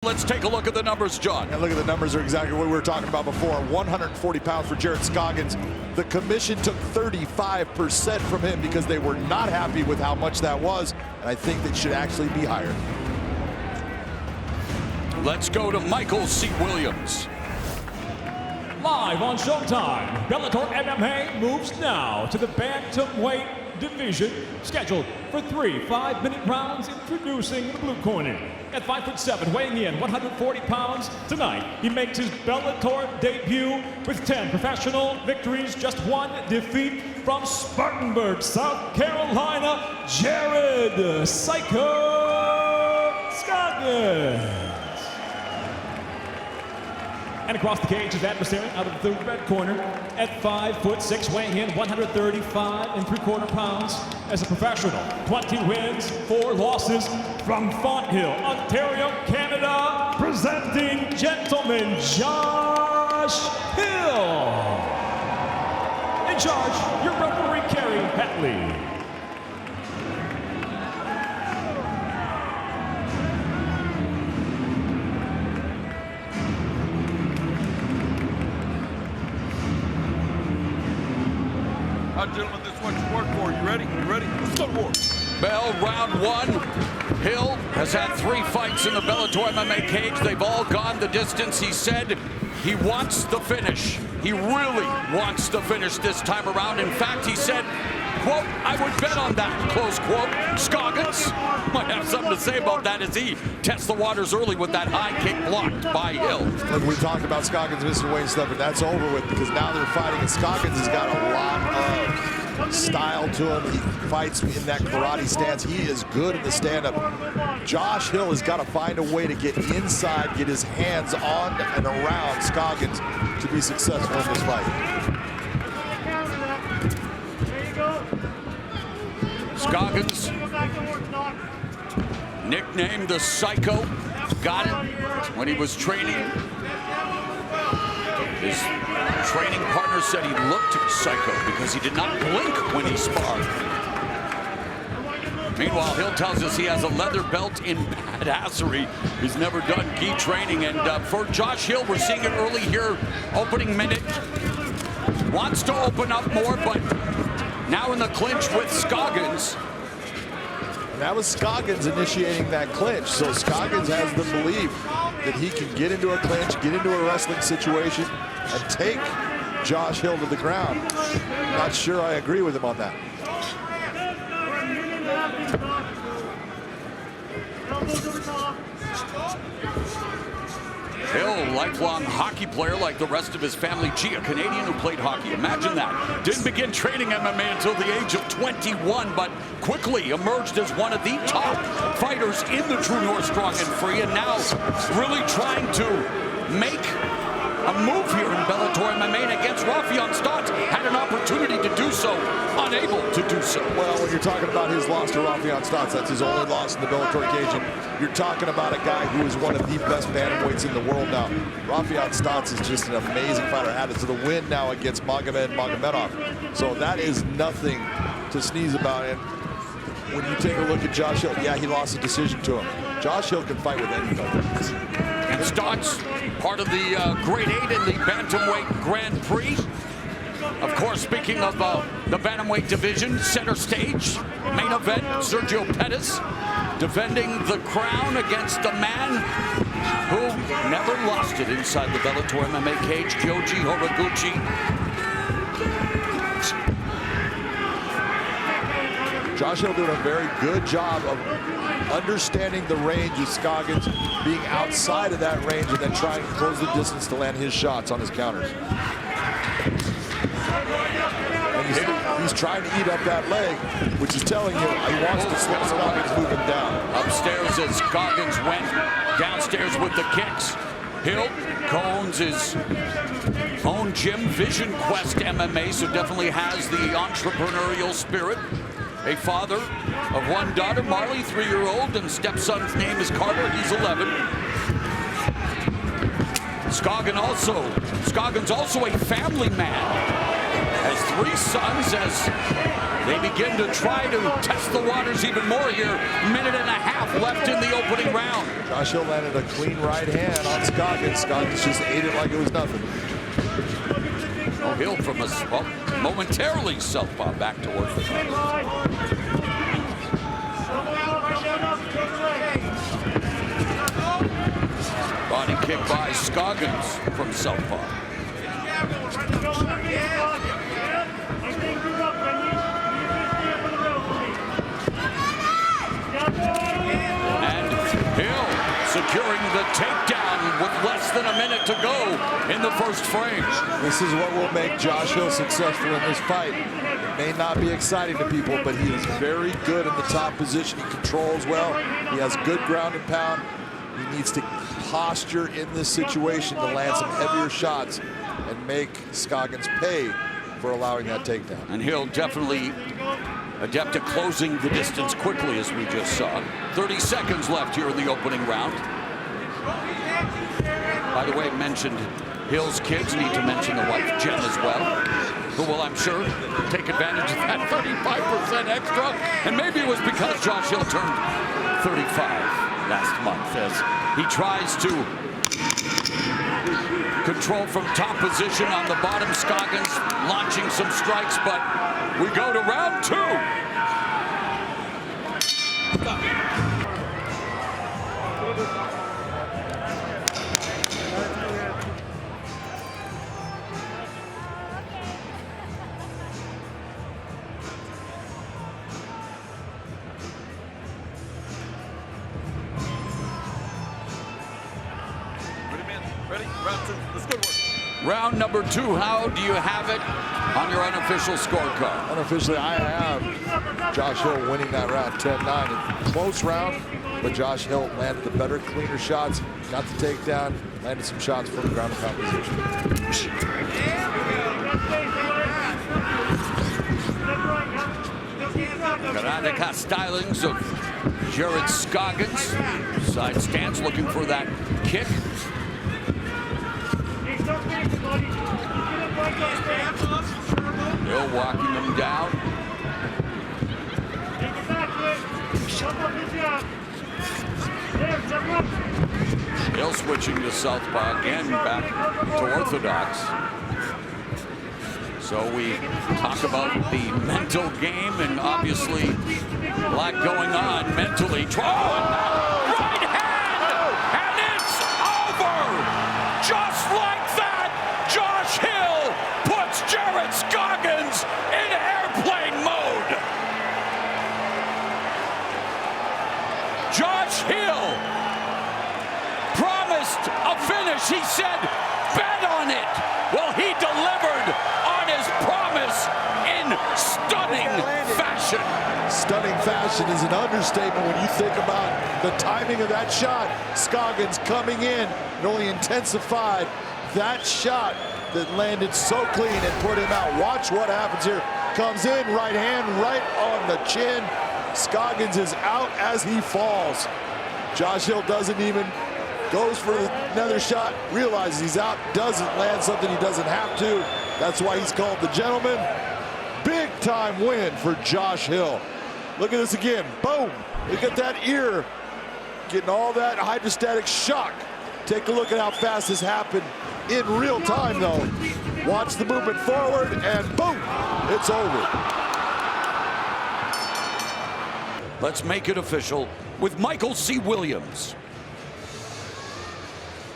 Let's take a look at the numbers, John. And look at the numbers are exactly what we were talking about before. 140 pounds for Jared Scoggins. The commission took 35% from him because they were not happy with how much that was. And I think that should actually be higher. Let's go to Michael C. Williams. Live on Showtime, Bellator MMA moves now to the bantamweight division, scheduled for 3 5-minute rounds. Introducing the blue corner. At 5'7", weighing in 140 pounds, tonight he makes his Bellator debut with 10 professional victories, just 1 defeat. From Spartanburg, South Carolina, Jared "Psycho" Scoggins. And across the cage, his adversary out of the red corner at 5'6", weighing in 135 3/4 pounds. As a professional, 20 wins, 4 losses. From Fonthill, Ontario, Canada, presenting gentleman Josh Hill. In charge, your referee, Kerry Hatley. Gentlemen, this is what you work for. You ready? You ready? Let's go to war. Bell, round 1. Hill has had 3 fights in the Bellator MMA cage. They've all gone the distance. He said he wants the finish. He really wants to finish this time around. In fact, he said, quote, "I would bet on that," close quote. Scoggins might have something to say about that as he tests the waters early with that high kick blocked by Hill. Look, we talked about Scoggins missing weight and stuff, but that's over with because now they're fighting, and Scoggins has got a lot of style to him. He fights in that karate stance. He is good in the stand-up. Josh Hill has got to find a way to get inside, get his hands on and around Scoggins to be successful in this fight. Scoggins, nicknamed the Psycho, got it when he was training. His training partner said he looked psycho because he did not blink when he sparred. Meanwhile, Hill tells us he has a leather belt in badassery. He's never done gi training. And for Josh Hill, we're seeing it early here, opening minute. Wants to open up more, but now in the clinch with Scoggins. And that was Scoggins initiating that clinch. So Scoggins has the belief that he can get into a clinch, get into a wrestling situation, and take Josh Hill to the ground. Not sure I agree with him on that. Hill, lifelong hockey player like the rest of his family. Gee, a Canadian who played hockey. Imagine that. Didn't begin training MMA until the age of 21, but quickly emerged as one of the top fighters in the True North Strong and Free, and now really trying to make a move here in Bellator MMA. And against Rafion Stotts, had an opportunity to do so, unable to do so. Well, when you're talking about his loss to Rafion Stotts, that's his only loss in the Bellator cage. And you're talking about a guy who is one of the best bantamweights in the world now. Rafion Stotts is just an amazing fighter. Added to the win now against Magomed Magomedov. So that is nothing to sneeze about. And when you take a look at Josh Hill, yeah, he lost a decision to him. Josh Hill can fight with anybody. And Stotts, part of the grade 8 in the Bantamweight Grand Prix. Of course, speaking of the Bantamweight division, center stage, main event, Sergio Pettis defending the crown against the man who never lost it inside the Bellator MMA cage, Kyoji Horiguchi. Josh Hill doing a very good job of understanding the range of Scoggins, being outside of that range, and then trying to close the distance to land his shots on his counters. And he's trying to eat up that leg, which is telling you he wants to slow Scoggins moving down. Upstairs as Scoggins went downstairs with the kicks. Hill owns his own gym, Vision Quest MMA, so definitely has the entrepreneurial spirit. A father of 1 daughter, Marley, 3-year-old, and stepson's name is Carter, he's 11. Scoggins also a family man. Has 3 sons, has They begin to try to test the waters even more here. Minute and a half left in the opening round. Josh Hill landed a clean right hand on Scoggins. Scoggins just ate it like it was nothing. Oh, Hill from a momentarily southpaw back to orthodox. Body kick by Scoggins from southpaw. And Hill securing the takedown with less than a minute to go in the first frame. This is what will make Josh Hill successful in this fight. It may not be exciting to people, but he is very good in the top position. He controls well. He has good ground and pound. He needs to posture in this situation to land some heavier shots and make Scoggins pay for allowing that takedown. And Hill definitely adept at closing the distance quickly, as we just saw. 30 seconds left here in the opening round. By the way, mentioned Hill's kids. Need to mention the wife, Jen, as well, who will, I'm sure, take advantage of that 35% extra. And maybe it was because Josh Hill turned 35 last month, as he tries to control from top position on the bottom. Scoggins launching some strikes, but we go to round two. Ready? Round two. Let's go to work. Round number two. How do you have it on your unofficial scorecard? Unofficially, I have Josh Hill winning that round 10-9. Close round, but Josh Hill landed the better, cleaner shots, got the takedown, landed some shots from the ground and pound position. Karate stylings of Jared Scoggins. Side stance, looking for that kick. Hill walking him down. Hill switching to southpaw again, back to orthodox. So we talk about the mental game, and obviously a lot going on mentally. Right hand, and it's over! Just like that, Josh Hill puts Jared Scoggins in airplane mode. Josh Hill promised a finish. He said, bet on it. Well, he delivered on his promise in stunning fashion. Stunning fashion is an understatement when you think about the timing of that shot. Scoggins coming in and only intensified that shot that landed so clean and put him out. Watch what happens here. Comes in, right hand right on the chin. Scoggins is out as he falls. Josh Hill doesn't even, goes for another shot, realizes he's out, doesn't land something he doesn't have to. That's why he's called the gentleman. Big time win for Josh Hill. Look at this again, boom. Look at that ear, getting all that hydrostatic shock. Take a look at how fast this happened in real time though. Watch the movement forward and boom, it's over. Let's make it official with Michael C. Williams.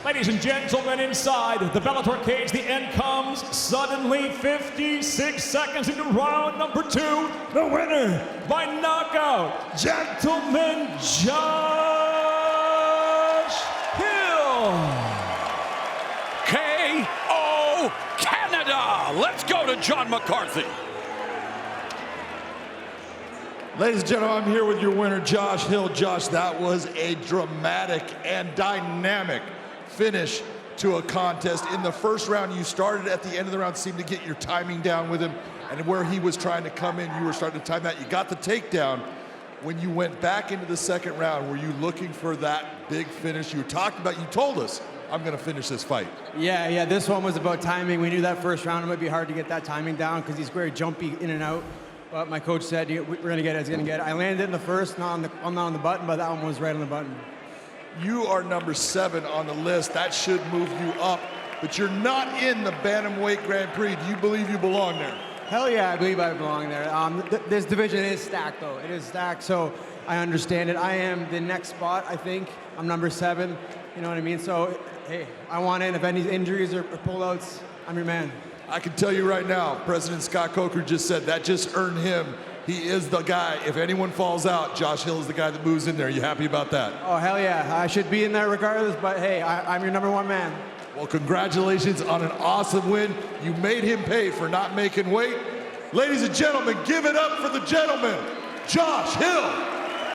Ladies and gentlemen, inside the Bellator cage, the end comes suddenly. 56 seconds into round number two. The winner by knockout, gentleman, Josh Hill. KO Canada. Let's go to John McCarthy. Ladies and gentlemen, I'm here with your winner, Josh Hill. Josh, that was a dramatic and dynamic finish to a contest. In the first round, you started at the end of the round, seemed to get your timing down with him, and where he was trying to come in, you were starting to time that. You got the takedown. When you went back into the second round, were you looking for that big finish? You talked about, you told us, I'm gonna finish this fight. Yeah, this one was about timing. We knew that first round it might be hard to get that timing down because he's very jumpy in and out. But my coach said, we're going to get it, it's going to get it. I landed in the first, I'm not on the button, but that one was right on the button. You are number 7 on the list. That should move you up, but you're not in the Bantamweight Grand Prix. Do you believe you belong there? Hell yeah, I believe I belong there. This division is stacked, though. It is stacked, so I understand it. I am the next spot, I think. I'm number 7, you know what I mean? So, hey, I want in. If any injuries or pullouts, I'm your man. I can tell you right now, President Scott Coker just said that just earned him. He is the guy. If anyone falls out, Josh Hill is the guy that moves in there. You happy about that? Oh, hell yeah. I should be in there regardless, but hey, I'm your number 1 man. Well, congratulations on an awesome win. You made him pay for not making weight. Ladies and gentlemen, give it up for the gentleman, Josh Hill.